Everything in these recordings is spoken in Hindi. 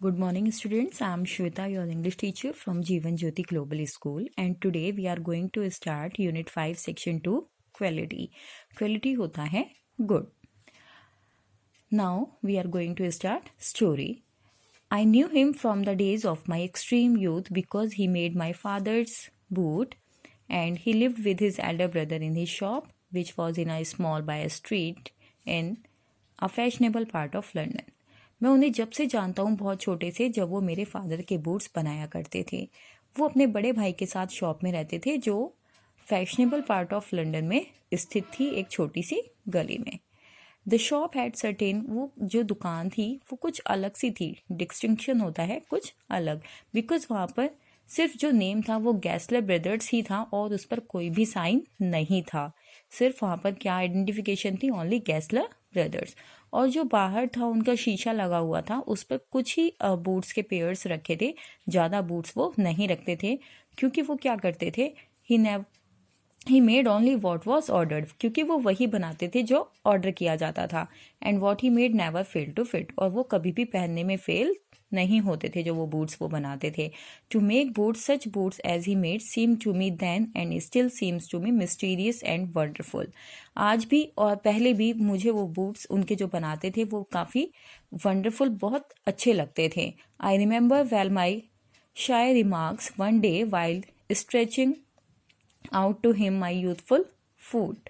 Good morning, students. I am Shweta, your English teacher from Jeevan Jyoti Global School, and today we are going to start Unit 5, Section 2, Quality. Quality होता है good. Now we are going to start story. I knew him from the days of my extreme youth because he made my father's boot, and he lived with his elder brother in his shop, which was in a small by street in a fashionable part of London. मैं उन्हें जब से जानता हूँ बहुत छोटे से, जब वो मेरे फादर के बूट्स बनाया करते थे. वो अपने बड़े भाई के साथ शॉप में रहते थे जो फैशनेबल पार्ट ऑफ लंदन में स्थित थी, एक छोटी सी गली में. द शॉप हैड सर्टेन, वो जो दुकान थी वो कुछ अलग सी थी. डिस्टिंक्शन होता है कुछ अलग, बिकॉज वहाँ पर सिर्फ जो नेम था वो गैसलर ब्रदर्स ही था और उस पर कोई भी साइन नहीं था. सिर्फ वहाँ पर क्या आइडेंटिफिकेशन थी, ओनली गैसलर ब्रदर्स. और जो बाहर था उनका शीशा लगा हुआ था, उस पर कुछ ही बूट्स के पेयर्स रखे थे. ज़्यादा बूट्स वो नहीं रखते थे क्योंकि वो क्या करते थे, he made only what was ordered, क्योंकि वो वही बनाते थे जो ऑर्डर किया जाता था. And what he made never fail to fit, और वो कभी भी पहनने में फेल नहीं होते थे जो वो बूट्स वो बनाते थे. To make boots such boots as he made seem to me then and still seems to me mysterious and wonderful. आज भी और पहले भी मुझे वो बूट्स उनके जो बनाते थे वो काफ़ी वंडरफुल, बहुत अच्छे लगते थे. I remember well my shy remarks one day while stretching out to him my youthful foot.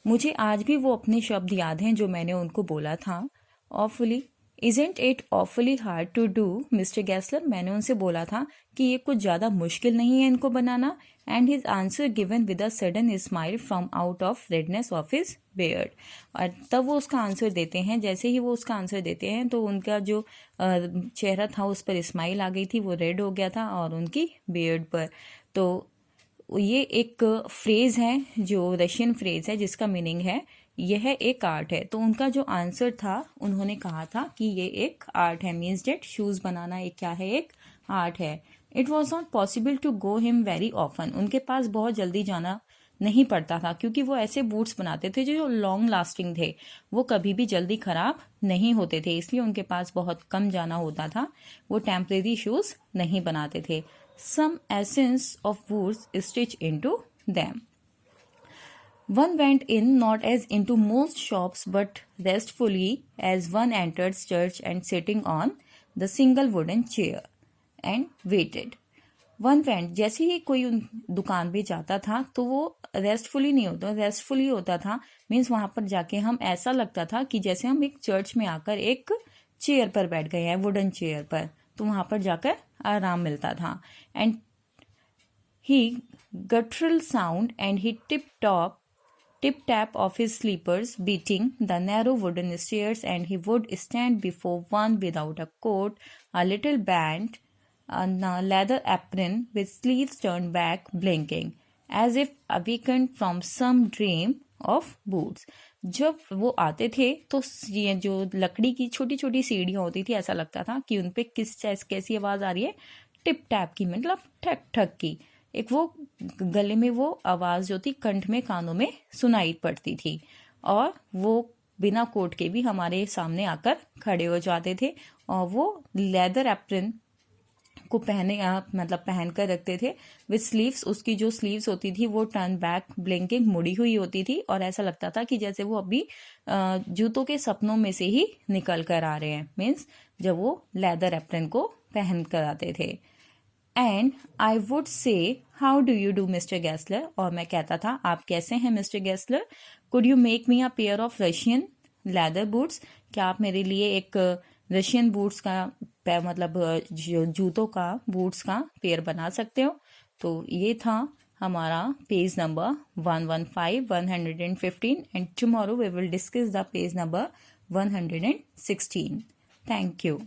मुझे आज भी वो अपने शब्द याद हैं जो मैंने उनको बोला था. Awfully isn't it awfully hard to do mister Gessler, मैंने उनसे बोला था कि ये कुछ ज़्यादा मुश्किल नहीं है इनको बनाना. And his answer given with a sudden smile from out of redness of his beard. और तब वो उसका आंसर देते हैं, जैसे ही वो उसका आंसर देते हैं तो उनका जो चेहरा था उस पर स्माइल आ गई थी, वो रेड हो गया था और उनकी बियर्ड पर. तो ये एक फ्रेज़ है जो रशियन फ्रेज़ है जिसका मीनिंग है यह एक आर्ट है. तो उनका जो आंसर था, उन्होंने कहा था कि ये एक आर्ट है, मीन्स डेट शूज़ बनाना एक क्या है, एक आर्ट है. It was not possible to go him very often, उनके पास बहुत जल्दी जाना नहीं पड़ता था क्योंकि वो ऐसे बूट्स बनाते थे जो लॉन्ग लास्टिंग थे, वो कभी भी जल्दी खराब नहीं होते थे, इसलिए उनके पास बहुत कम जाना होता था. वो टेम्परेरी शूज़ नहीं बनाते थे. Some essence of boots stitched into them. One went in not as into most shops but restfully as one enters church and sitting on the single wooden chair and waited. One went, जैसे ही कोई दुकान पे जाता था तो वो रेस्टफुली नहीं होता, रेस्टफुली होता था. मीन्स वहाँ पर जाके हम ऐसा लगता था कि जैसे हम एक चर्च में आकर एक चेयर पर बैठ गए हैं, वुडन चेयर पर, तो वहाँ पर जाकर आराम मिलता था. And he guttural sound and he tip tap of his slippers beating the narrow wooden stairs, and he would stand before one without a coat, a little band, a leather apron with sleeves turned back, blinking as if awakened from some dream of boots. जब वो आते थे तो ये जो लकड़ी की छोटी छोटी सीढ़ियाँ होती थी, ऐसा लगता था कि उन पे कैसी आवाज़ आ रही है, टिप टैप की, मतलब ठक ठक की. एक वो गले में वो आवाज़ जो थी कंठ में, कानों में सुनाई पड़ती थी. और वो बिना कोट के भी हमारे सामने आकर खड़े हो जाते थे और वो लेदर एप्रन को पहन कर रखते थे विथ स्लीव्स. उसकी जो स्लीव्स होती थी वो टर्न बैक, ब्लिंकिंग, मुड़ी हुई होती थी और ऐसा लगता था कि जैसे वो अभी जूतों के सपनों में से ही निकल कर आ रहे हैं, मीन्स जब वो लेदर एप्रन को पहन कर आते थे. And I would say how do you do mister Gessler, और मैं कहता था आप कैसे हैं mister Gessler. Could you make me a pair of Russian leather boots, क्या आप मेरे लिए एक रशियन बूट्स का मतलब जूतों का, बूट्स का पेयर बना सकते हो. तो ये था हमारा page number 115, 115, and tomorrow we will discuss the page number 116. Thank you.